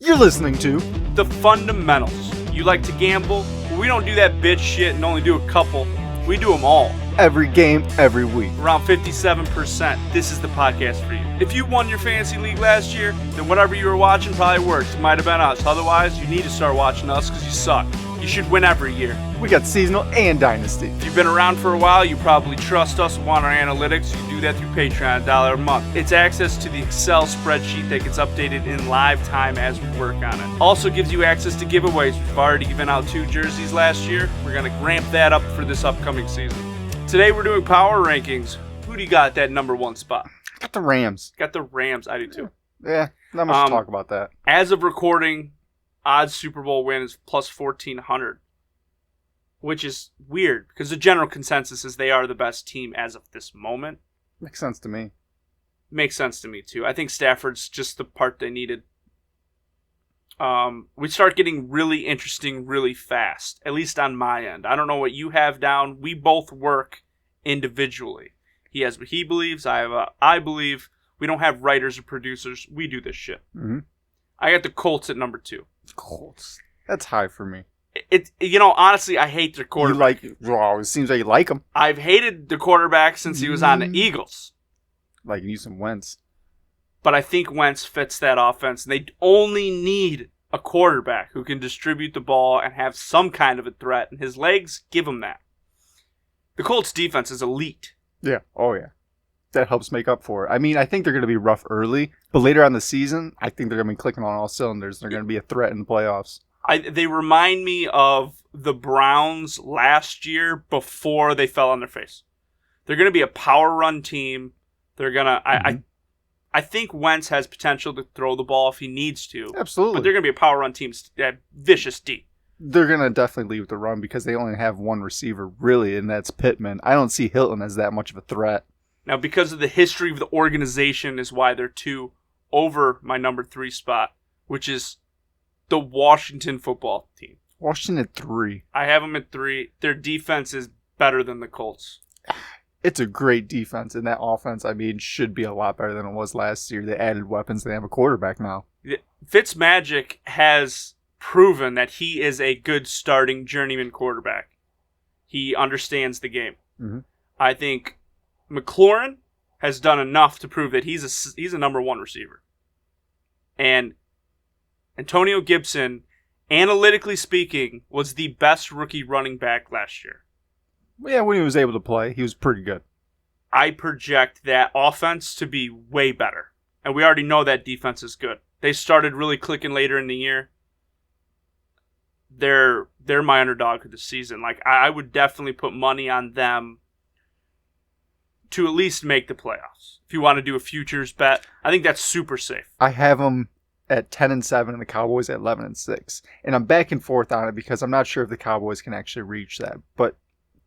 You're listening to The Fundamentals. You like to gamble? Well, we don't do that bitch shit and only do a couple. We do them all. Every game, every week. Around 57%. This is the podcast for you. If you won your fantasy league last year, then whatever you were watching probably worked. It might have been us. Otherwise, you need to start watching us because you suck. You should win every year. We got seasonal and dynasty. If you've been around for a while, you probably trust us and want our analytics. You do that through Patreon, $1 a month. It's access to the Excel spreadsheet that gets updated in live time as we work on it. Also gives you access to giveaways. We've already given out 2 jerseys last year. We're going to ramp that up for this upcoming season. Today we're doing power rankings. Who do you got at that number 1 spot? I got the Rams. Got the Rams. I do too. Yeah, not much to talk about that. As of recording, odds Super Bowl win is plus 1,400. Which is weird, because the general consensus is they are the best team as of this moment. Makes sense to me. Makes sense to me, too. I think Stafford's just the part they needed. We start getting really interesting really fast, at least on my end. I don't know what you have down. We both work individually. He has what he believes. I believe. We don't have writers or producers. We do this shit. Mm-hmm. I got the Colts at number 2. Colts. That's high for me. Honestly, I hate their quarterback. It seems like you like him. I've hated the quarterback since he was on the Eagles. Like you some Wentz. But I think Wentz fits that offense. And they only need a quarterback who can distribute the ball and have some kind of a threat. And his legs give him that. The Colts defense is elite. Yeah. Oh, yeah. That helps make up for it. I mean, I think they're going to be rough early. But later on in the season, I think they're going to be clicking on all cylinders. They're going to be a threat in the playoffs. They remind me of the Browns last year before they fell on their face. They're going to be a power run team. They're going to. I think Wentz has potential to throw the ball if he needs to. Absolutely. But they're going to be a power run team, vicious D. They're going to definitely leave the run because they only have one receiver, really, and that's Pittman. I don't see Hilton as that much of a threat. Now, because of the history of the organization is why they're 2 over my number 3 spot, which is the Washington football team. Washington at 3. I have them at 3. Their defense is better than the Colts. It's a great defense, and that offense, I mean, should be a lot better than it was last year. They added weapons. They have a quarterback now. Fitzmagic has proven that he is a good starting journeyman quarterback. He understands the game. Mm-hmm. I think McLaurin has done enough to prove that he's a number 1 receiver. And Antonio Gibson, analytically speaking, was the best rookie running back last year. Yeah, when he was able to play, he was pretty good. I project that offense to be way better. And we already know that defense is good. They started really clicking later in the year. They're my underdog of the season. Like, I would definitely put money on them to at least make the playoffs. If you want to do a futures bet, I think that's super safe. I have them at 10-7 and the Cowboys at 11-6. And I'm back and forth on it because I'm not sure if the Cowboys can actually reach that. But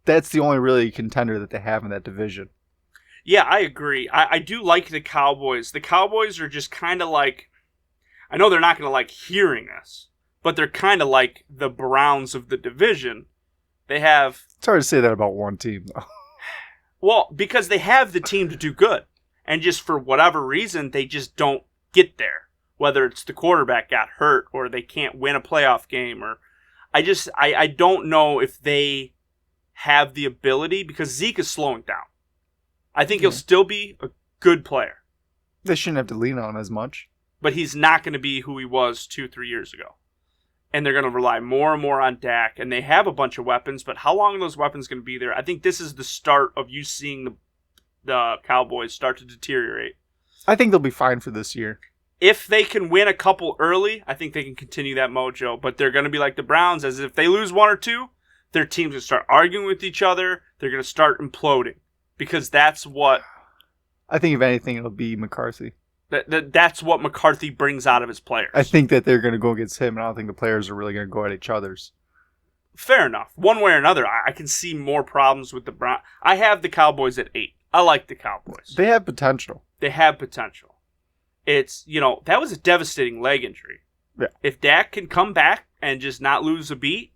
that's the only really contender that they have in that division. Yeah, I agree. I do like the Cowboys. The Cowboys are just kind of like, I know they're not going to like hearing this, but they're kind of like the Browns of the division. They have... It's hard to say that about one team, though. Well, because they have the team to do good. And just for whatever reason, they just don't get there. Whether it's the quarterback got hurt or they can't win a playoff game. Or I don't know if they have the ability because Zeke is slowing down. I think he'll still be a good player. They shouldn't have to lean on as much. But he's not going to be who he was 2-3 years ago. And they're going to rely more and more on Dak. And they have a bunch of weapons, but how long are those weapons going to be there? I think this is the start of you seeing the Cowboys start to deteriorate. I think they'll be fine for this year. If they can win a couple early, I think they can continue that mojo. But they're going to be like the Browns, as if they lose 1 or 2, their teams will start arguing with each other. They're going to start imploding. Because that's what... I think if anything, it'll be McCarthy. That's what McCarthy brings out of his players. I think that they're going to go against him, and I don't think the players are really going to go at each other's. Fair enough. One way or another, I can see more problems with the Browns. I have the Cowboys at 8. I like the Cowboys. They have potential. They have potential. It's, that was a devastating leg injury. Yeah. If Dak can come back and just not lose a beat,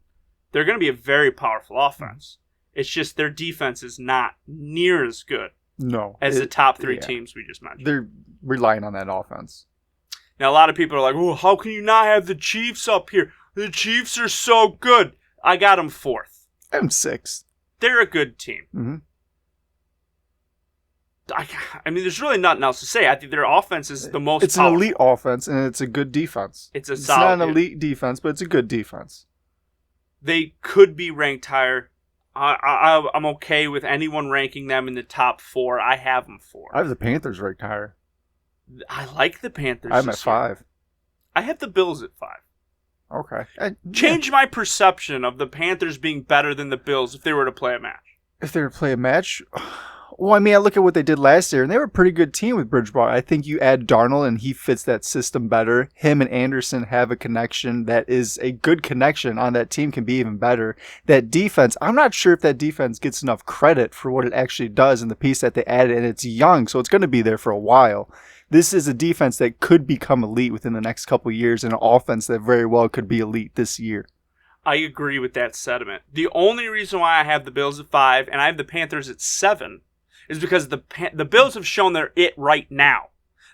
they're going to be a very powerful offense. It's just their defense is not near as good as the top 3 teams we just mentioned. They're relying on that offense. Now, a lot of people are like, oh, how can you not have the Chiefs up here? The Chiefs are so good. I got them 4th. I'm 6th. They're a good team. Mm-hmm. I mean, there's really nothing else to say. I think their offense is the most It's powerful. an elite offense, and it's a good defense. It's not an elite defense, but it's a good defense. They could be ranked higher. I'm okay with anyone ranking them in the top 4. I have them 4. I have the Panthers ranked higher. I like the Panthers. I'm at 5. I have the Bills at 5. Okay. Change my perception of the Panthers being better than the Bills if they were to play a match. If they were to play a match... Well, I mean, I look at what they did last year, and they were a pretty good team with Bridgewater. I think you add Darnold, and he fits that system better. Him and Anderson have a connection that is a good connection on that team, can be even better. That defense, I'm not sure if that defense gets enough credit for what it actually does and the piece that they added, and it's young, so it's going to be there for a while. This is a defense that could become elite within the next couple of years, and an offense that very well could be elite this year. I agree with that sentiment. The only reason why I have the Bills at 5 and I have the Panthers at 7 is because the Bills have shown they're it right now.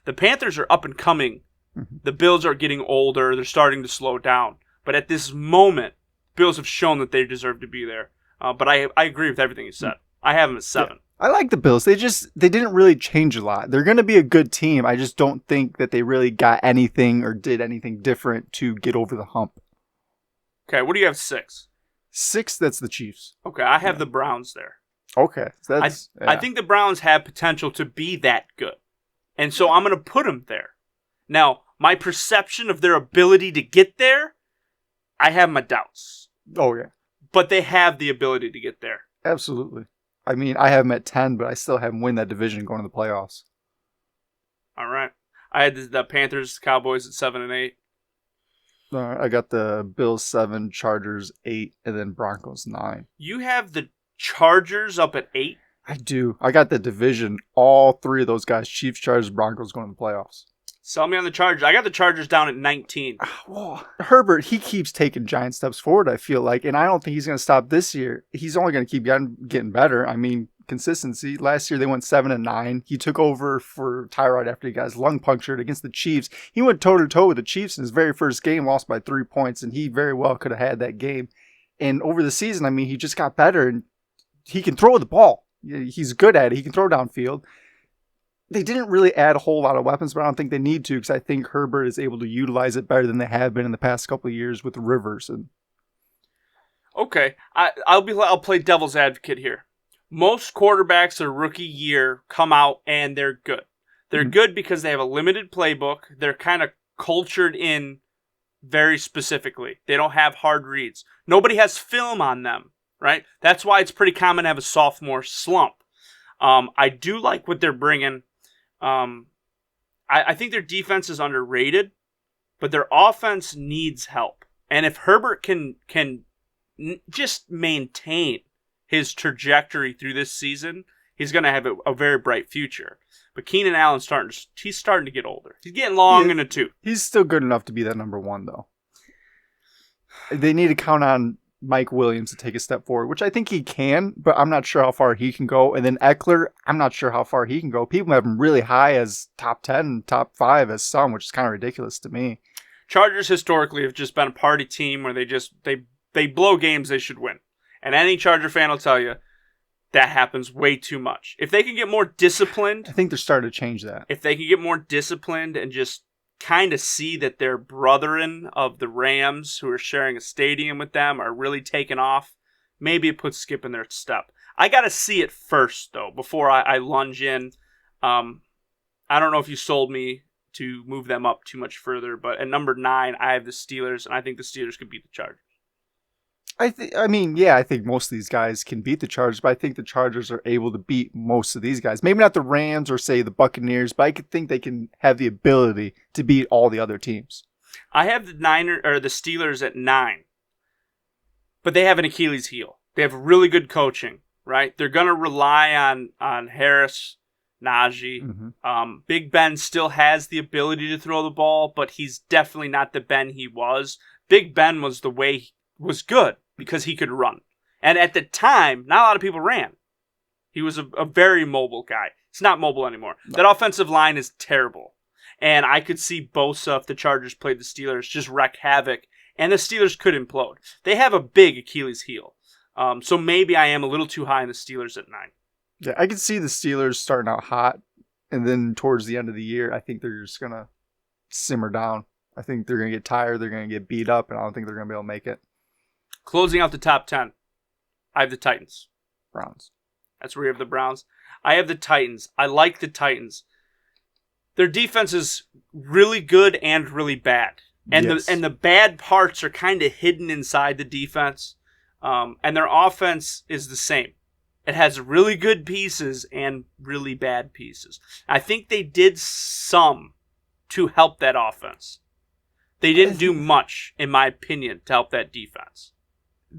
The Panthers are up and coming. Mm-hmm. The Bills are getting older. They're starting to slow down. But at this moment, Bills have shown that they deserve to be there. But I agree with everything you said. I have them at 7. Yeah. I like the Bills. They didn't really change a lot. They're going to be a good team. I just don't think that they really got anything or did anything different to get over the hump. Okay, what do you have 6? 6, that's the Chiefs. Okay, I have the Browns there. Okay. I think the Browns have potential to be that good. And so I'm going to put them there. Now, my perception of their ability to get there, I have my doubts. Oh, yeah. But they have the ability to get there. Absolutely. I mean, I have them at 10, but I still have them win that division going to the playoffs. All right. I had the Panthers, Cowboys at 7 and 8. All right, I got the Bills 7, Chargers 8, and then Broncos 9. You have the Chargers up at 8? I do. I got the division. All 3 of those guys, Chiefs, Chargers, Broncos, going to the playoffs. Sell me on the Chargers. I got the Chargers down at 19. Well, Herbert, he keeps taking giant steps forward, I feel like, and I don't think he's going to stop this year. He's only going to keep getting better. I mean, consistency. Last year they went 7-9. He took over for Tyrod after he got his lung punctured against the Chiefs. He went toe-to-toe with the Chiefs in his very first game, lost by 3 points, and he very well could have had that game. And over the season, I mean, he just got better, and he can throw the ball. He's good at it. He can throw downfield. They didn't really add a whole lot of weapons, but I don't think they need to because I think Herbert is able to utilize it better than they have been in the past couple of years with Rivers. Okay, I'll play devil's advocate here. Most quarterbacks their rookie year come out and they're good. They're good because they have a limited playbook. They're kind of cultured in very specifically. They don't have hard reads. Nobody has film on them, right? That's why it's pretty common to have a sophomore slump. I do like what they're bringing. I think their defense is underrated, but their offense needs help. And if Herbert can just maintain his trajectory through this season, he's going to have a very bright future. But Keenan Allen's starting to get older. He's getting long in the tooth. He's still good enough to be that number 1, though. They need to count on Mike Williams to take a step forward, which I think he can, but I'm not sure how far he can go. And then Eckler, I'm not sure how far he can go. People have him really high as top 10, top 5 as some, which is kind of ridiculous to me. Chargers historically have just been a party team where they blow games they should win. And any Charger fan will tell you that happens way too much. If they can get more disciplined, I think they're starting to change that. If they can get more disciplined and just kind of see that their brethren of the Rams who are sharing a stadium with them are really taking off, maybe it puts Skip in their step. I got to see it first, though, before I lunge in. I don't know if you sold me to move them up too much further, but at number 9, I have the Steelers, and I think the Steelers could beat the Chargers. I think most of these guys can beat the Chargers, but I think the Chargers are able to beat most of these guys. Maybe not the Rams or, say, the Buccaneers, but I could think they can have the ability to beat all the other teams. I have the Steelers at 9, but they have an Achilles heel. They have really good coaching, right? They're going to rely on Harris, Najee. Mm-hmm. Big Ben still has the ability to throw the ball, but he's definitely not the Ben he was. Big Ben was good because he could run. And at the time, not a lot of people ran. He was a very mobile guy. He's not mobile anymore. No. That offensive line is terrible. And I could see Bosa, if the Chargers played the Steelers, just wreak havoc. And the Steelers could implode. They have a big Achilles heel. So maybe I am a little too high in the Steelers at 9. Yeah, I could see the Steelers starting out hot. And then towards the end of the year, I think they're just going to simmer down. I think they're going to get tired. They're going to get beat up. And I don't think they're going to be able to make it. Closing out the top 10, I have the Titans. Browns. That's where you have the Browns. I have the Titans. I like the Titans. Their defense is really good and really bad. And Yes. the bad parts are kind of hidden inside the defense. And their offense is the same. It has really good pieces and really bad pieces. I think they did some to help that offense. They didn't do much, in my opinion, to help that defense.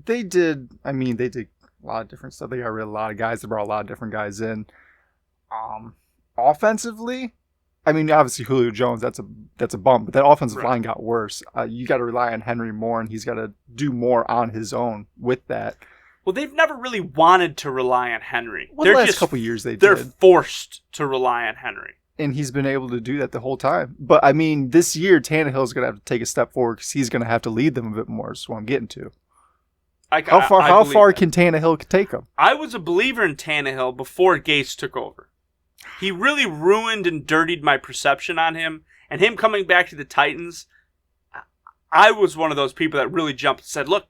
They did. I mean, they did a lot of different stuff. They got rid of a lot of guys. They brought a lot of different guys in. Offensively, I mean, obviously Julio Jones, that's a bump, but that offensive line got worse. You got to rely on Henry more, and he's got to do more on his own with that. Well, they've never really wanted to rely on Henry. Well, the last couple years they're did. forced to rely on Henry. And he's been able to do that the whole time. But, I mean, this year, Tannehill's going to have to take a step forward because he's going to have to lead them a bit more. That's what I'm getting to. How far can Tannehill take him? I was a believer in Tannehill before Gase took over. He really ruined and dirtied my perception on him. And him coming back to the Titans, I was one of those people that really jumped and said, look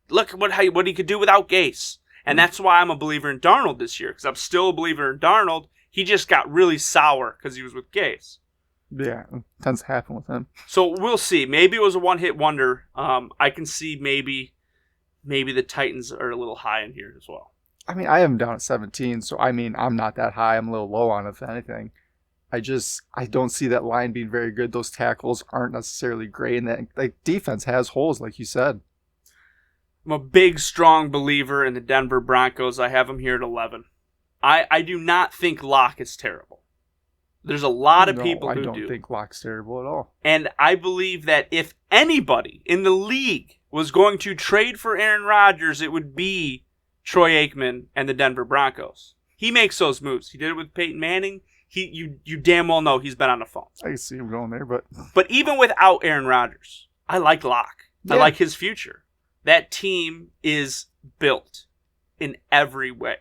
what he could do without Gase. And that's why I'm a believer in Darnold this year, because I'm still a believer in Darnold. He just got really sour because he was with Gase. Yeah, it tends to happen with him. So we'll see. Maybe it was a one-hit wonder. I can see maybe the Titans are a little high in here as well. I mean, I have him down at 17, so I mean, I'm not that high. I'm a little low on it, if anything. I don't see that line being very good. Those tackles aren't necessarily great, and that defense has holes, like you said. I'm a big, strong believer in the Denver Broncos. I have them here at 11. I do not think Locke is terrible. There's a lot of people who do. I don't think Locke's terrible at all. And I believe that if anybody in the league was going to trade for Aaron Rodgers, it would be Troy Aikman and the Denver Broncos. He makes those moves. He did it with Peyton Manning. You damn well know he's been on the phone. I can see him going there, but even without Aaron Rodgers, I like Locke. Yeah. I like his future. That team is built in every way.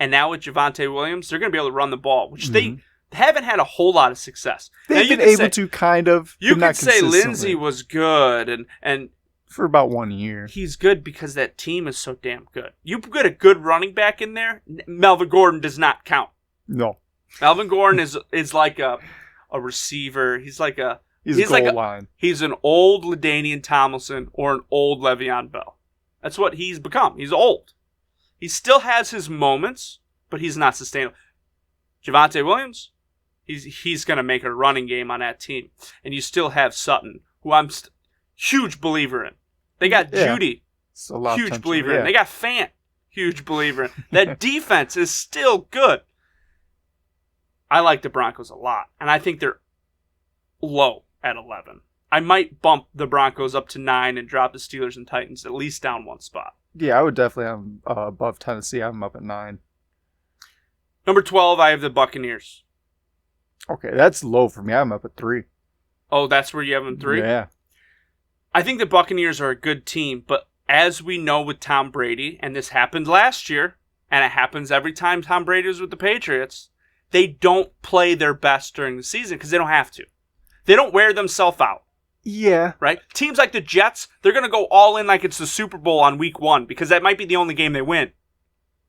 And now with Javonte Williams, they're going to be able to run the ball, which they haven't had a whole lot of success. They've been able to kind of. You could say Lindsey was good, and for about 1 year. He's good because that team is so damn good. You put a good running back in there, Melvin Gordon does not count. No. Melvin Gordon is like a receiver. He's like a line. He's an old LaDainian Tomlinson or an old Le'Veon Bell. That's what he's become. He's old. He still has his moments, but he's not sustainable. Javonte Williams, he's going to make a running game on that team. And you still have Sutton, who I'm huge believer in. They got Judy, huge believer in. They got Fant, huge believer in. That defense is still good. I like the Broncos a lot, and I think they're low at 11. I might bump the Broncos up to 9 and drop the Steelers and Titans at least down one spot. Yeah, I would definitely have them above Tennessee. I have them up at 9. Number 12, I have the Buccaneers. Okay, that's low for me. I have them up at 3. Oh, that's where you have them 3? Yeah. I think the Buccaneers are a good team, but as we know with Tom Brady, and this happened last year, and it happens every time Tom Brady is with the Patriots, they don't play their best during the season because they don't have to. They don't wear themselves out. Yeah. Right? Teams like the Jets, they're going to go all in like it's the Super Bowl on week 1 because that might be the only game they win.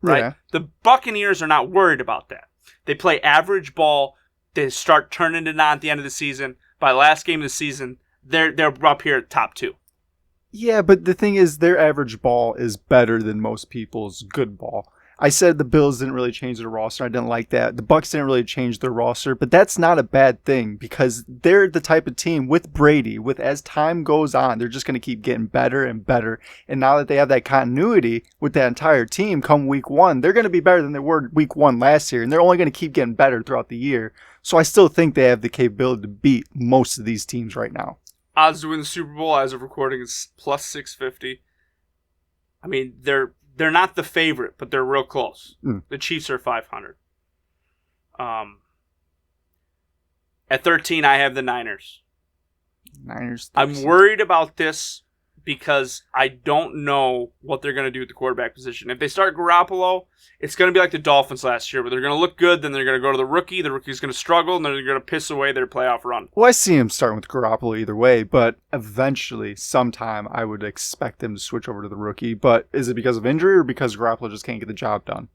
Right? Yeah. The Buccaneers are not worried about that. They play average ball. They start turning it on at the end of the season. By the last game of the season, they're up here at top 2. Yeah, but the thing is, their average ball is better than most people's good ball. I said the Bills didn't really change their roster. I didn't like that. The Bucs didn't really change their roster, but that's not a bad thing because they're the type of team with Brady, as time goes on, they're just going to keep getting better and better. And now that they have that continuity with that entire team come week 1, they're going to be better than they were week 1 last year, and they're only going to keep getting better throughout the year. So I still think they have the capability to beat most of these teams right now. Odds to win the Super Bowl as of recording is plus 650. I mean, they're not the favorite, but they're real close. The Chiefs are 500. At 13, I have the Niners. Niners. I'm worried about this because I don't know what they're going to do at the quarterback position. If they start Garoppolo, it's going to be like the Dolphins last year, where they're going to look good, then they're going to go to the rookie. The rookie's going to struggle, and then they're going to piss away their playoff run. Well, I see him starting with Garoppolo either way, but eventually, sometime, I would expect them to switch over to the rookie. But is it because of injury or because Garoppolo just can't get the job done?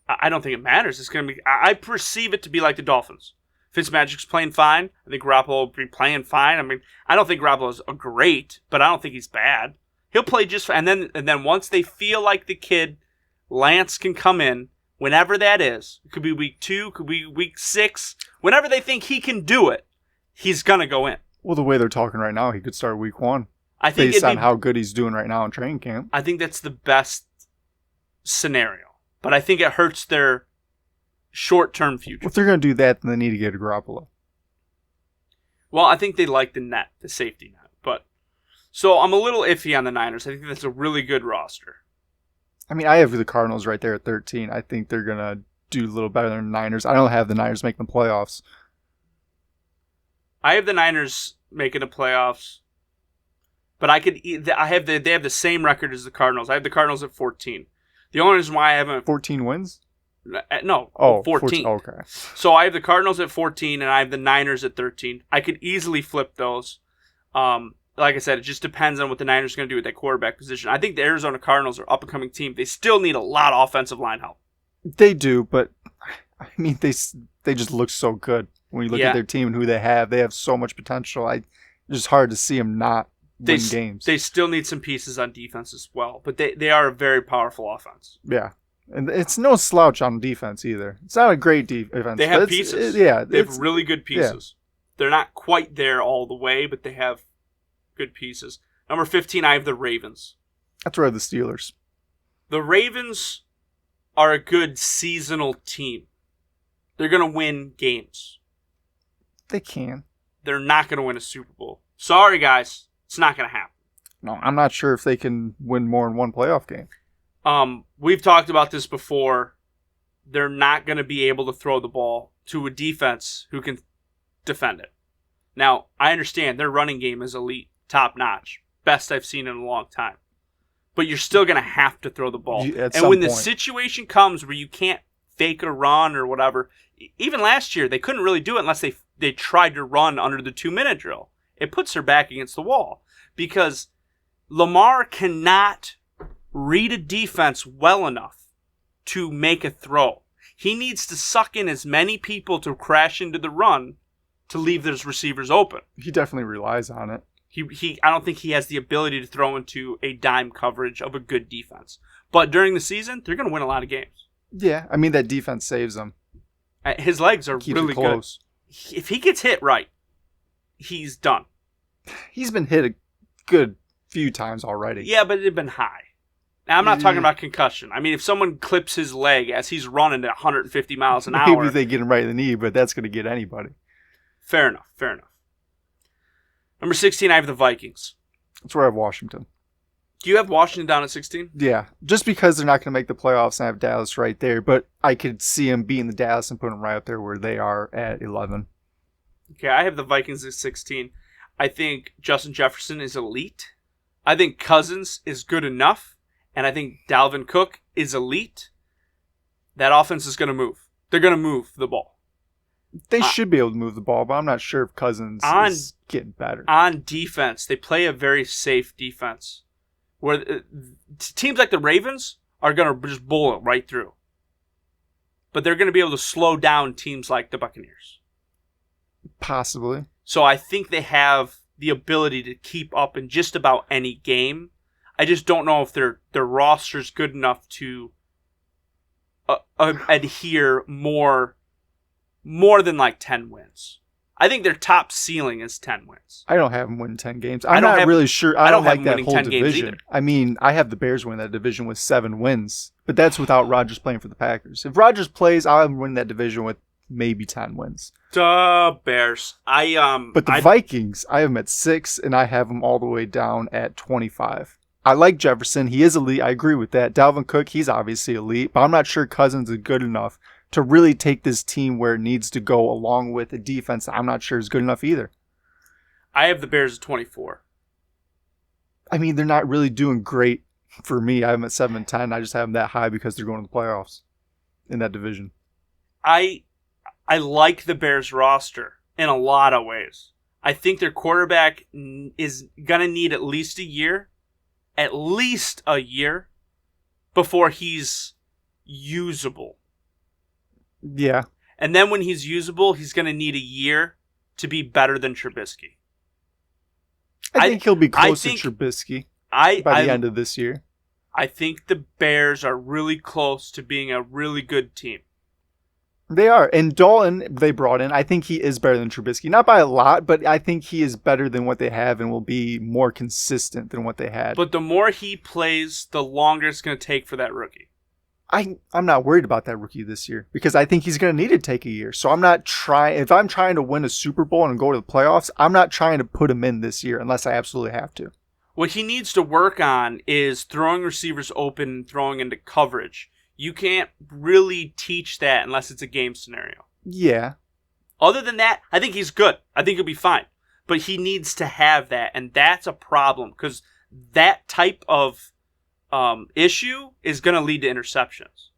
I don't think it matters. It's going to be. I perceive it to be like the Dolphins. Fitzmagic's playing fine. I think Garoppolo will be playing fine. I mean, I don't think Garoppolo's great, but I don't think he's bad. He'll play just fine. And then once they feel like the kid, Lance, can come in, whenever that is, it could be week 2, could be week 6, whenever they think he can do it, he's going to go in. Well, the way they're talking right now, he could start week 1. I think based on how good he's doing right now in training camp. I think that's the best scenario. But I think it hurts their short-term future. If they're going to do that, then they need to get a Garoppolo. Well, I think they like the safety net. But so I'm a little iffy on the Niners. I think that's a really good roster. I mean, I have the Cardinals right there at 13. I think they're going to do a little better than the Niners. I don't have the Niners making the playoffs. I have the Niners making the playoffs. But they have the same record as the Cardinals. I have the Cardinals at 14. The only reason why I haven't 14 wins? No, 14. Okay. So I have the Cardinals at 14 and I have the Niners at 13. I could easily flip those. Like I said, it just depends on what the Niners are going to do with that quarterback position. I think the Arizona Cardinals are an up-and-coming team. They still need a lot of offensive line help. They do, but I mean, they just look so good when you look at their team and who they have. They have so much potential. It's just hard to see them not win games. They still need some pieces on defense as well, but they are a very powerful offense. Yeah. And it's no slouch on defense either. It's not a great defense. They have pieces. They have really good pieces. Yeah. They're not quite there all the way, but they have good pieces. Number 15, I have the Ravens. That's where I have the Steelers. The Ravens are a good seasonal team. They're going to win games. They can. They're not going to win a Super Bowl. Sorry, guys. It's not going to happen. No, I'm not sure if they can win more than one playoff game. We've talked about this before. They're not going to be able to throw the ball to a defense who can defend it. Now, I understand their running game is elite, top-notch, best I've seen in a long time. But you're still going to have to throw the ball. And when the situation comes where you can't fake a run or whatever, even last year, they couldn't really do it unless they tried to run under the 2-minute drill. It puts their back against the wall because Lamar cannot read a defense well enough to make a throw. He needs to suck in as many people to crash into the run to leave those receivers open. He definitely relies on it. I don't think he has the ability to throw into a dime coverage of a good defense. But during the season, they're going to win a lot of games. Yeah, I mean, that defense saves them. His legs are really good. If he gets hit right, he's done. He's been hit a good few times already. Yeah, but it'd been high. Now, I'm not talking about concussion. I mean, if someone clips his leg as he's running at 150 miles an hour. Maybe they get him right in the knee, but that's going to get anybody. Fair enough. Number 16, I have the Vikings. That's where I have Washington. Do you have Washington down at 16? Yeah, just because they're not going to make the playoffs and I have Dallas right there, but I could see them beating the Dallas and putting them right up there where they are at 11. Okay, I have the Vikings at 16. I think Justin Jefferson is elite. I think Cousins is good enough. And I think Dalvin Cook is elite. That offense is going to move. They're going to move the ball. They should be able to move the ball, but I'm not sure if Cousins is getting better. On defense, they play a very safe defense. Where teams like the Ravens are going to just bowl it right through. But they're going to be able to slow down teams like the Buccaneers. Possibly. So I think they have the ability to keep up in just about any game. I just don't know if their roster's good enough to adhere more than like 10 wins. I think their top ceiling is 10 wins. I don't have them winning 10 games. I'm not really sure. I don't like that whole division. I mean, I have the Bears win that division with 7 wins, but that's without Rodgers playing for the Packers. If Rodgers plays, I'll win that division with maybe 10 wins. Bears. But the Vikings, I have them at 6, and I have them all the way down at 25. I like Jefferson. He is elite. I agree with that. Dalvin Cook, he's obviously elite, but I'm not sure Cousins is good enough to really take this team where it needs to go, along with a defense that I'm not sure is good enough either. I have the Bears at 24. I mean, they're not really doing great for me. I have them at 7-10. I just have them that high because they're going to the playoffs in that division. I like the Bears roster in a lot of ways. I think their quarterback is going to need at least a year before he's usable. Yeah. And then when he's usable, he's going to need a year to be better than Trubisky. I think he'll be close to Trubisky by the end of this year. I think the Bears are really close to being a really good team. They are. And Dalton, they brought in, I think he is better than Trubisky. Not by a lot, but I think he is better than what they have and will be more consistent than what they had. But the more he plays, the longer it's going to take for that rookie. I'm not worried about that rookie this year because I think he's going to need to take a year. So I'm not trying. If I'm trying to win a Super Bowl and go to the playoffs, I'm not trying to put him in this year unless I absolutely have to. What he needs to work on is throwing receivers open and throwing into coverage. You can't really teach that unless it's a game scenario. Yeah. Other than that, I think he's good. I think he'll be fine. But he needs to have that, and that's a problem because that type of issue is going to lead to interceptions.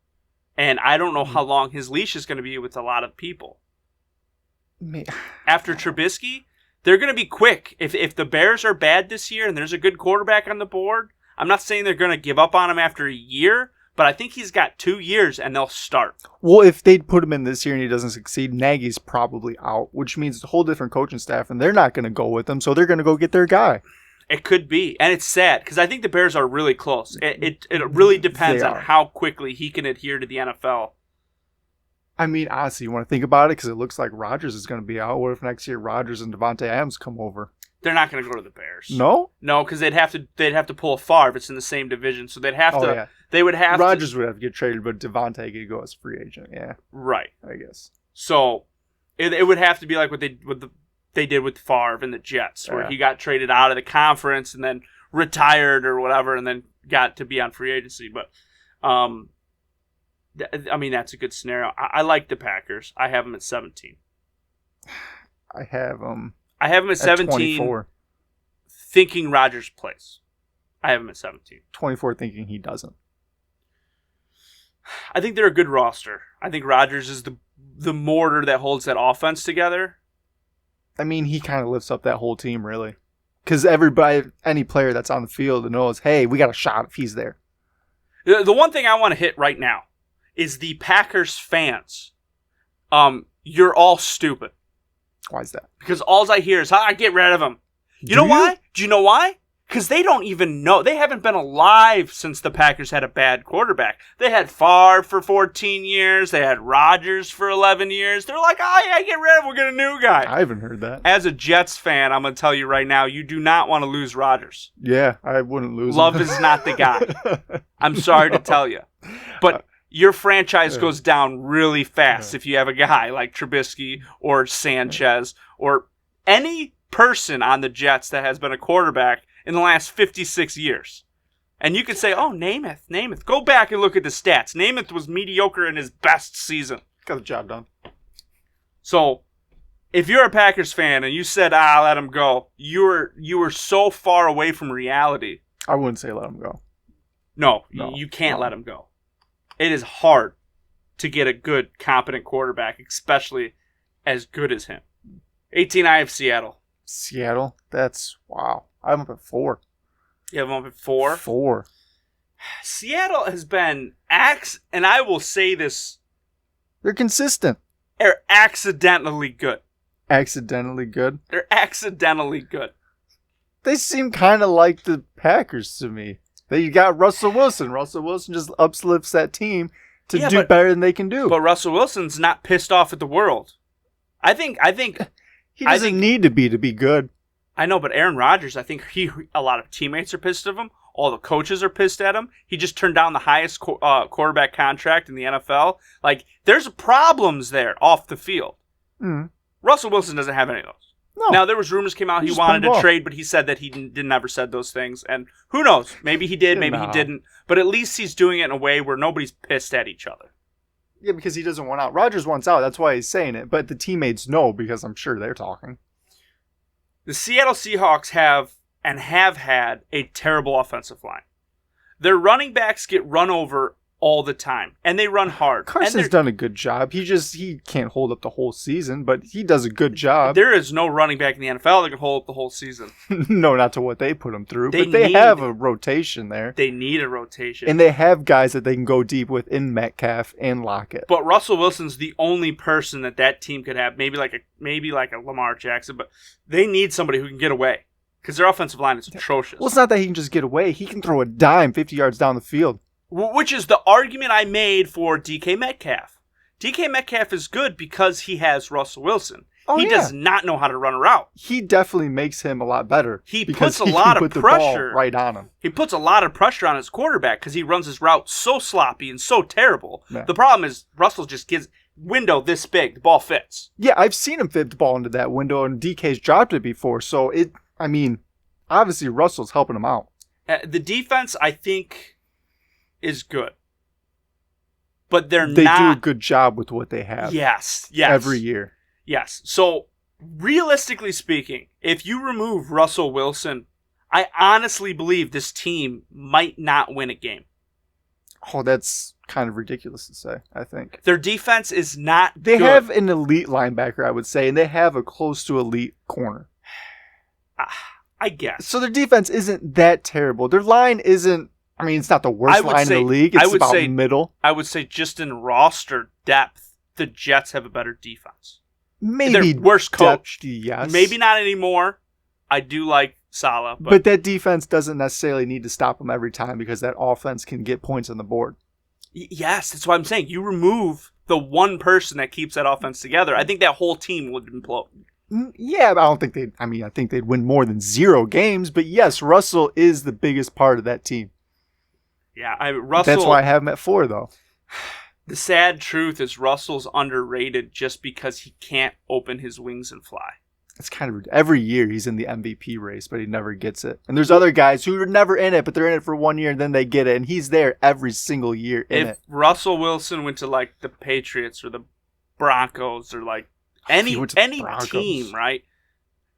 And I don't know how long his leash is going to be with a lot of people. After Trubisky, they're going to be quick. If the Bears are bad this year and there's a good quarterback on the board, I'm not saying they're going to give up on him after a year, but I think he's got 2 years and they'll start. Well, if they put him in this year and he doesn't succeed, Nagy's probably out, which means it's a whole different coaching staff, and they're not going to go with him, so they're going to go get their guy. It could be, and it's sad because I think the Bears are really close. It really depends on how quickly he can adhere to the NFL. I mean, honestly, you want to think about it because it looks like Rodgers is going to be out. What if next year Rodgers and Devontae Adams come over? They're not going to go to the Bears. No, because they'd have to pull a Favre. It's in the same division, so they'd have to. Yeah. They would have. Rodgers would have to get traded, but Devontae could go as a free agent. Yeah, right. I guess. So it would have to be like what they did with Favre and the Jets, where he got traded out of the conference and then retired or whatever, and then got to be on free agency. But I mean, that's a good scenario. I like the Packers. I have them at 17. I have them at 17. 24. Thinking Rodgers plays. I have him at 17. 24 thinking he doesn't. I think they're a good roster. I think Rodgers is the mortar that holds that offense together. I mean, he kind of lifts up that whole team, really. Because any player that's on the field knows, hey, we got a shot if he's there. The one thing I want to hit right now is the Packers fans. You're all stupid. Why is that? Because all I hear is, get rid of him. You know why? Do you know why? Because they don't even know. They haven't been alive since the Packers had a bad quarterback. They had Favre for 14 years. They had Rodgers for 11 years. They're like, yeah, get rid of him. We'll get a new guy. I haven't heard that. As a Jets fan, I'm going to tell you right now, you do not want to lose Rodgers. Yeah, I wouldn't lose Love him. is not the guy. I'm sorry to tell you. But your franchise goes down really fast if you have a guy like Trubisky or Sanchez or any person on the Jets that has been a quarterback in the last 56 years. And you could say, Namath. Go back and look at the stats. Namath was mediocre in his best season. Got the job done. So, if you're a Packers fan and you said, let him go, you were so far away from reality. I wouldn't say let him go. No, you can't let him go. It is hard to get a good, competent quarterback, especially as good as him. 18, I have Seattle. Seattle? That's, wow. I'm up at 4. You have them up at 4? 4. Seattle has been, and I will say this. They're consistent. They're accidentally good. Accidentally good? They're accidentally good. They seem kind of like the Packers to me. They got Russell Wilson. Russell Wilson just uplifts that team to do better than they can do. But Russell Wilson's not pissed off at the world. I think he doesn't need to be good. I know, but Aaron Rodgers, I think a lot of teammates are pissed at him. All the coaches are pissed at him. He just turned down the highest quarterback contract in the NFL. Like, there's problems there off the field. Mm. Russell Wilson doesn't have any of those. No. Now, there was rumors came out he wanted to trade, but he said that he never said those things. And who knows? Maybe he did, maybe he didn't. But at least he's doing it in a way where nobody's pissed at each other. Yeah, because he doesn't want out. Rodgers wants out. That's why he's saying it. But the teammates know because I'm sure they're talking. The Seattle Seahawks have had a terrible offensive line. Their running backs get run over all the time, and they run hard. Carson's done a good job. He can't hold up the whole season, but he does a good job. There is no running back in the NFL that can hold up the whole season. No, not to what they put him through, but they have a rotation there. They need a rotation. And they have guys that they can go deep with in Metcalf and Lockett. But Russell Wilson's the only person that team could have, maybe like a Lamar Jackson, but they need somebody who can get away because their offensive line is atrocious. Well, it's not that he can just get away. He can throw a dime 50 yards down the field. Which is the argument I made for DK Metcalf. DK Metcalf is good because he has Russell Wilson. He does not know how to run a route. He definitely makes him a lot better. He puts a lot of pressure right on him. He puts a lot of pressure on his quarterback because he runs his route so sloppy and so terrible. Yeah. The problem is Russell just gives window this big. The ball fits. Yeah, I've seen him fit the ball into that window, and DK's dropped it before. So, obviously Russell's helping him out. The defense, I think, is good. But they do a good job with what they have. Yes. Every year. Yes. So, realistically speaking, if you remove Russell Wilson, I honestly believe this team might not win a game. Oh, that's kind of ridiculous to say, I think. Their defense is not They good. have an elite linebacker, I would say, and they have a close to elite corner. I guess. So their defense isn't that terrible. Their line isn't, it's not the worst line in the league. It's about middle. I would say just in roster depth, the Jets have a better defense. Maybe their worst coach. Yes. Maybe not anymore. I do like Saleh. But that defense doesn't necessarily need to stop them every time because that offense can get points on the board. Yes, that's what I'm saying. You remove the one person that keeps that offense together, I think that whole team would implode. Yeah, but I don't think I think they'd win more than 0 games. But yes, Russell is the biggest part of that team. Yeah, Russell. That's why I have him at 4, though. The sad truth is Russell's underrated just because he can't open his wings and fly. It's kind of every year he's in the MVP race, but he never gets it. And there's other guys who are never in it, but they're in it for 1 year and then they get it. And he's there every single year in it. If Russell Wilson went to like the Patriots or the Broncos or like any team, right?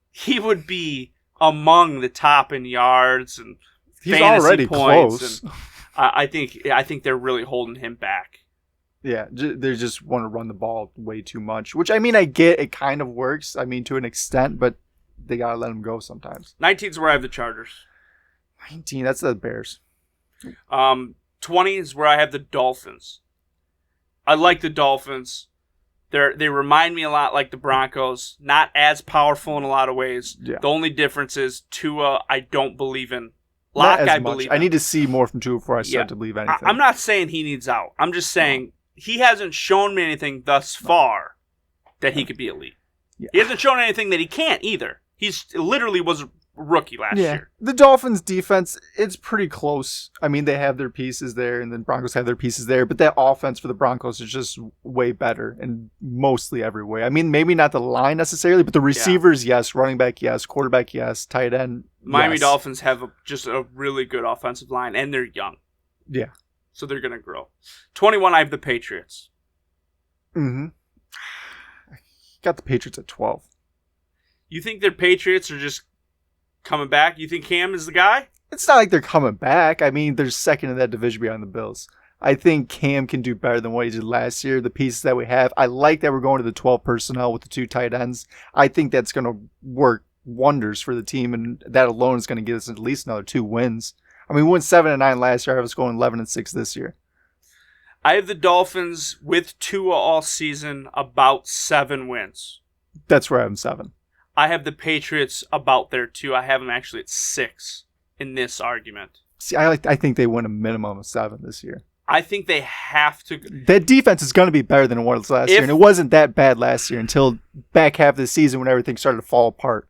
He would be among the top in yards and he's fantasy already points. close. And I think they're really holding him back. Yeah, they just want to run the ball way too much, which I get. It kind of works, to an extent, but they got to let him go sometimes. 19 is where I have the Chargers. 19, that's the Bears. 20 is where I have the Dolphins. I like the Dolphins. They remind me a lot like the Broncos. Not as powerful in a lot of ways. Yeah. The only difference is Tua, I don't believe in. Lock, I believe in. I need to see more from Tua before I start to believe anything. I'm not saying he needs out. I'm just saying he hasn't shown me anything thus far that he could be elite. Yeah. He hasn't shown anything that he can't either. He's literally was a rookie last year. The Dolphins' defense, it's pretty close. They have their pieces there, and then Broncos have their pieces there. But that offense for the Broncos is just way better in mostly every way. Maybe not the line necessarily, but the receivers, yes. Running back, yes. Quarterback, yes. Tight end, Miami Dolphins have just a really good offensive line, and they're young. Yeah. So they're going to grow. 21, I have the Patriots. Mm-hmm. Got the Patriots at 12. You think their Patriots are just coming back? You think Cam is the guy? It's not like they're coming back. They're second in that division behind the Bills. I think Cam can do better than what he did last year. The pieces that we have. I like that we're going to the 12 personnel with the 2 tight ends. I think that's going to work wonders for the team, and that alone is going to get us at least another 2 wins. We won 7-9 last year. I was going 11-6 this year. I have the Dolphins with Tua all season about 7 wins. That's where I have them 7. I have the Patriots about there too. I have them actually at 6 in this argument. See, I think they win a minimum of 7 this year. I think they have to. That defense is going to be better than it was last year, and it wasn't that bad last year until back half of the season when everything started to fall apart.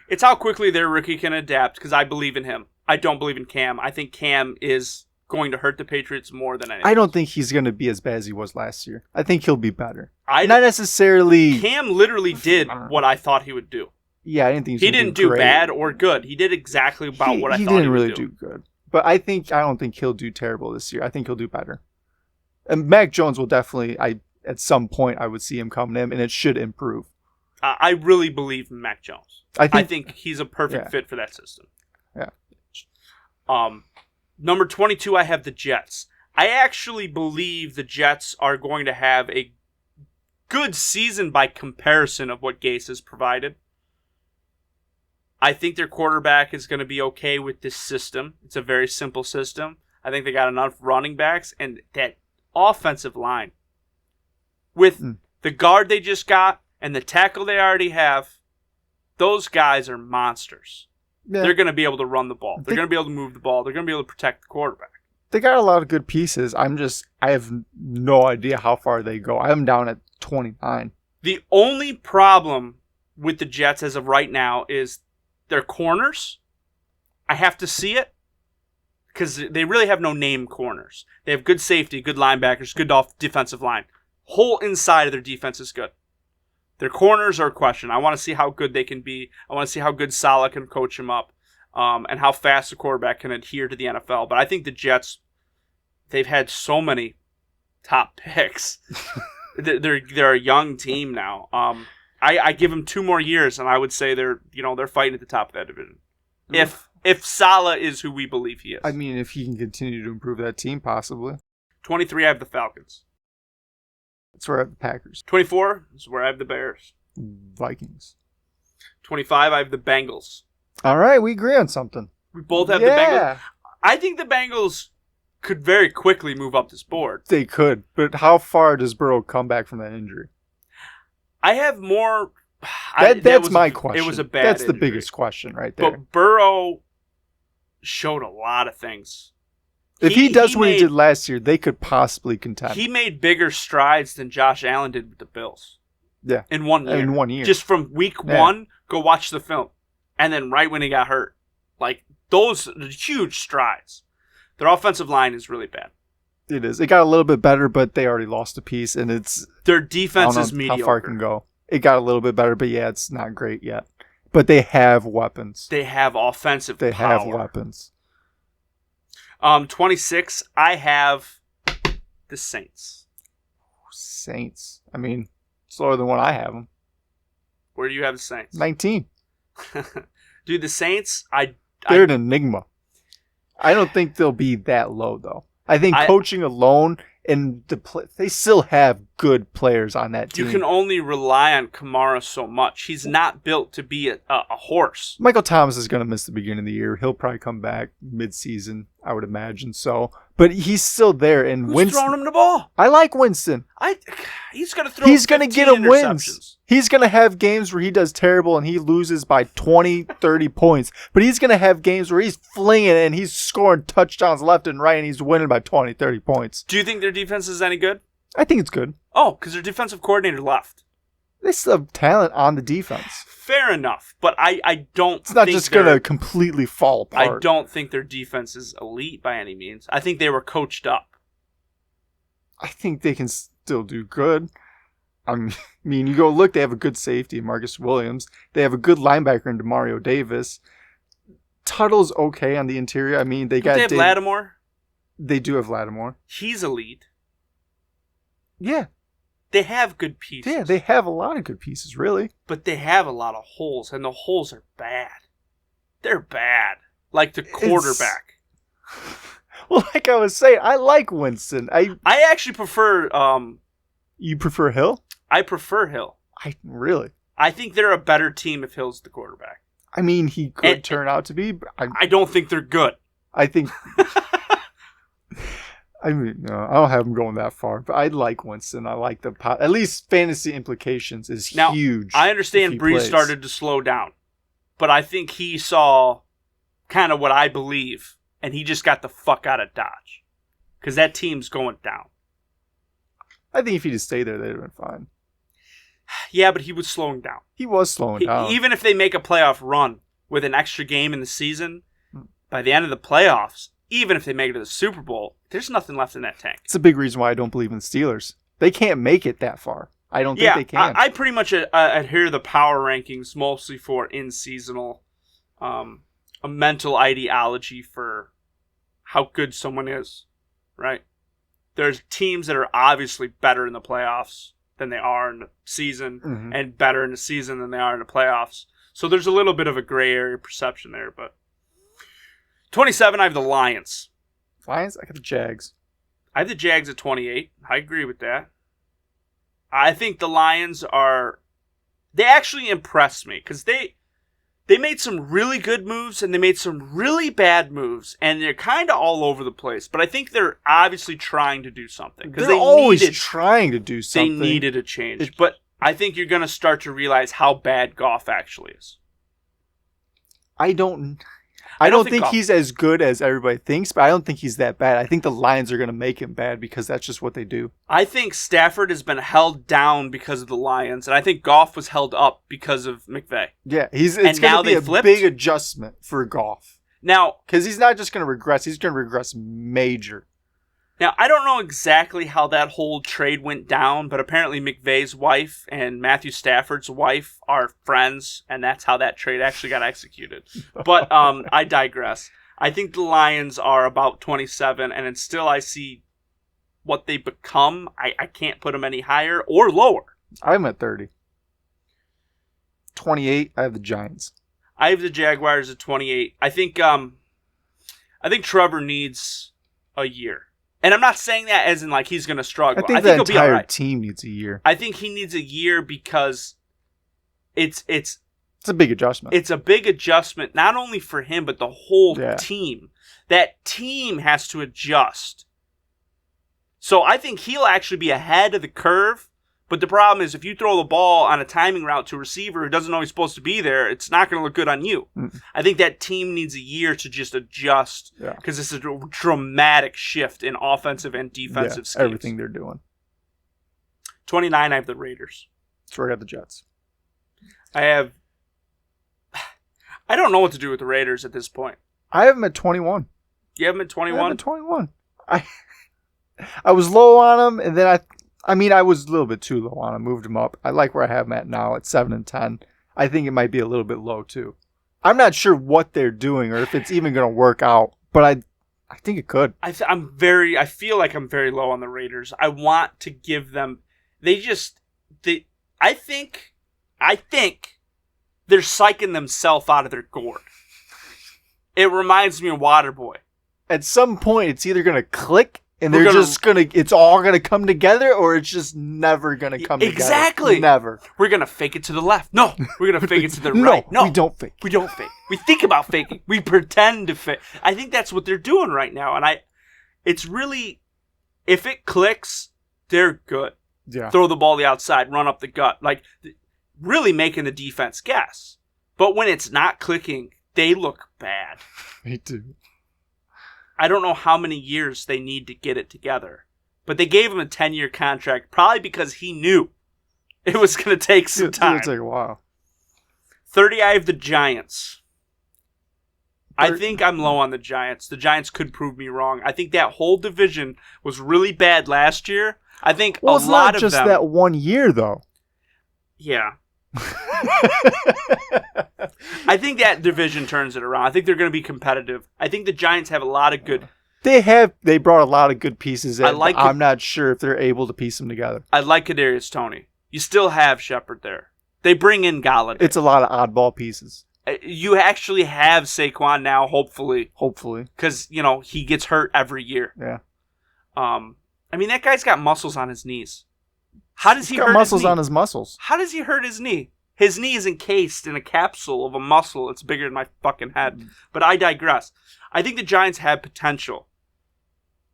It's how quickly their rookie can adapt because I believe in him. I don't believe in Cam. I think Cam is going to hurt the Patriots more than anything. I don't think he's going to be as bad as he was last year. I think he'll be better. Not necessarily. Cam literally did what I thought he would do. Yeah, I didn't think he didn't do bad or good. He did exactly about what I thought he would do. He didn't really do good. But I don't think he'll do terrible this year. I think he'll do better. And Mac Jones will definitely, at some point, I would see him coming in, and it should improve. I really believe in Mac Jones. I think he's a perfect fit for that system. Yeah. Number 22, I have the Jets. I actually believe the Jets are going to have a good season by comparison of what Gase has provided. I think their quarterback is going to be okay with this system. It's a very simple system. I think they got enough running backs, and that offensive line with the guard they just got and the tackle they already have, those guys are monsters. Yeah. They're going to be able to run the ball. They're going to be able to move the ball. They're going to be able to protect the quarterback. They got a lot of good pieces. I have no idea how far they go. I am down at 29. The only problem with the Jets as of right now is their corners. I have to see it because they really have no name corners. They have good safety, good linebackers, good defensive line. Whole inside of their defense is good. Their corners are a question. I want to see how good they can be. I want to see how good Saleh can coach them up, and how fast the quarterback can adhere to the NFL. But I think the Jets, they've had so many top picks. they're a young team now. I give them 2 more years, and I would say they're fighting at the top of that division. If Saleh is who we believe he is. I mean, if he can continue to improve that team, possibly. 23, I have the Falcons. That's where I have the Packers. 24 is where I have the Bears. Vikings. 25, I have the Bengals. All right, we agree on something. We both have the Bengals. I think the Bengals could very quickly move up this board. They could, but how far does Burrow come back from that injury? I have more. That's my question. It was a bad That's the injury. biggest question right there. But Burrow showed a lot of things. If he does what he did last year, they could possibly contend. He made bigger strides than Josh Allen did with the Bills. Yeah. In 1 year. In 1 year. Just from week 1, go watch the film. And then right when he got hurt. Like, those are huge strides. Their offensive line is really bad. It is. It got a little bit better, but they already lost a piece, and it's... Their defense is mediocre. How far it can go. It got a little bit better, but yeah, it's not great yet. But they have weapons. They have offensive power. They have weapons. 26, I have the Saints. Saints. I mean, it's lower than what I have them. Where do you have the Saints? 19. Dude, the Saints, they're an enigma. I don't think they'll be that low, though. I think coaching alone, and they still have good players on that team. You can only rely on Kamara so much. He's not built to be a horse. Michael Thomas is going to miss the beginning of the year. He'll probably come back mid-season, I would imagine so. But he's still there. And Who's throwing him the ball? I like Winston. He's going to throw. He's going to get him wins. He's going to have games where he does terrible and he loses by 20, 30 points. But he's going to have games where he's flinging it and he's scoring touchdowns left and right and he's winning by 20, 30 points. Do you think their defense is any good? I think it's good. Oh, because their defensive coordinator left. They still have talent on the defense. Fair enough, but I don't. It's not just going to completely fall apart. I don't think their defense is elite by any means. I think they were coached up. I think they can still do good. I mean, you go look, they have a good safety, Marcus Williams. They have a good linebacker in DeMario Davis. Tuttle's okay on the interior. I mean, they have Lattimore. They do have Lattimore. He's elite. Yeah. They have good pieces. Yeah, they have a lot of good pieces, really. But they have a lot of holes, and the holes are bad. They're bad. Like the quarterback. Well, like I was saying, I like Winston. I actually prefer... You prefer Hill? I prefer Hill. Really? I think they're a better team if Hill's the quarterback. I mean, he could turn out to be. But I don't think they're good. I think... I mean, no, I don't have him going that far, but I like Winston. I like the at least fantasy implications is huge. I understand Breeze started to slow down, but I think he saw kind of what I believe, and he just got the fuck out of Dodge because that team's going down. I think if he just stayed there, they'd have been fine. Yeah, but he was slowing down. He was slowing down. Even if they make a playoff run with an extra game in the season, by the end of the playoffs, even if they make it to the Super Bowl, there's nothing left in that tank. It's a big reason why I don't believe in the Steelers. They can't make it that far. I don't think they can. I pretty much adhere to the power rankings mostly for in-seasonal, a mental ideology for how good someone is, right? there's teams that are obviously better in the playoffs than they are in the season, and better in the season than they are in the playoffs. So there's a little bit of a gray area perception there. But 27, I have the Lions. Lions? I got the Jags. I have the Jags at 28. I agree with that. I think the Lions they actually impressed me because they made some really good moves and they made some really bad moves, and they're kind of all over the place. But I think they're obviously trying to do something. They're always trying to do something. They needed a change. But I think you're going to start to realize how bad Goff actually is. I don't think he's as good as everybody thinks, but I don't think he's that bad. I think the Lions are going to make him bad because that's just what they do. I think Stafford has been held down because of the Lions, and I think Goff was held up because of McVay. Yeah, it's going to be a big adjustment for Goff. Now, because he's not just going to regress, he's going to regress major. Now, I don't know exactly how that whole trade went down, but apparently McVay's wife and Matthew Stafford's wife are friends, and that's how that trade actually got executed. But I digress. I think the Lions are about 27, and until I see what they become, I can't put them any higher or lower. I'm at 30. 28, I have the Giants. I have the Jaguars at 28. I think Trevor needs a year. And I'm not saying that as in like he's going to struggle. I think the entire team needs a year. I think he needs a year because it's a big adjustment. It's a big adjustment, not only for him, but the whole team. That team has to adjust. So I think he'll actually be ahead of the curve. But the problem is if you throw the ball on a timing route to a receiver who doesn't know he's supposed to be there, it's not going to look good on you. I think that team needs a year to just adjust because it's a dramatic shift in offensive and defensive schemes. Everything they're doing. 29, I have the Raiders. That's where I got the Jets. I don't know what to do with the Raiders at this point. I have them at 21. You have them at 21? I have them at 21. I was low on them, and then I was a little bit too low on him. Moved him up. I like where I have him at now at 7 and 10. I think it might be a little bit low too. I'm not sure what they're doing or if it's even going to work out, but I think it could. I feel like I'm very low on the Raiders. I want to give them. I think they're psyching themselves out of their gourd. It reminds me of Waterboy. At some point, it's either going to click. And it's all going to come together, or it's just never going to come together. Exactly. Never. We're going to fake it to the left. No. We're going to fake it to the right. No. We don't fake. We don't fake. We think about faking. We pretend to fake. I think that's what they're doing right now. And it's really, if it clicks, they're good. Yeah. Throw the ball the outside, run up the gut. Like, really making the defense guess. But when it's not clicking, they look bad. They do. I don't know how many years they need to get it together. But they gave him a 10-year contract, probably because he knew it was going to take some time. It's going to take a while. 30, I have the Giants. I think I'm low on the Giants. The Giants could prove me wrong. I think that whole division was really bad last year. I think a lot of them... Well, it's not just that 1 year, though. Yeah. I think that division turns it around. I think they're going to be competitive. I think the Giants have a lot of good... They brought a lot of good pieces in. I'm not sure if they're able to piece them together. I like Kadarius Toney. You still have Shepard there. They bring in Galladay. It's a lot of oddball pieces. You actually have Saquon now, hopefully. Hopefully. Because, he gets hurt every year. Yeah. That guy's got muscles on his knees. How does he hurt his knee? Got muscles on his muscles. How does he hurt his knee? His knee is encased in a capsule of a muscle. It's bigger than my fucking head. But I digress. I think the Giants have potential.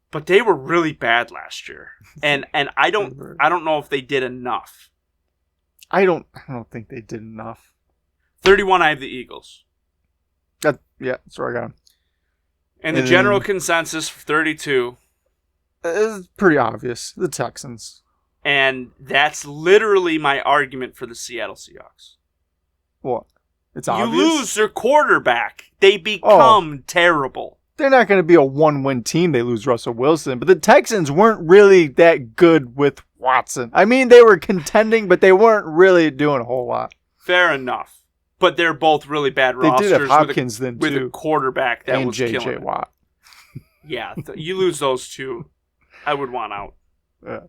But they were really bad last year. And I don't know if they did enough. I don't think they did enough. 31, I have the Eagles. That's where I got them. And the general consensus for 32 is pretty obvious. The Texans. And that's literally my argument for the Seattle Seahawks. What? It's obvious. You lose their quarterback. They become terrible. They're not going to be a one-win team. They lose Russell Wilson. But the Texans weren't really that good with Watson. I mean, they were contending, but they weren't really doing a whole lot. Fair enough. But they're both really bad rosters. They did have Hopkins then, too. With a quarterback that was killing it. And J.J. Watt. Yeah, you lose those two. I would want out. Yeah.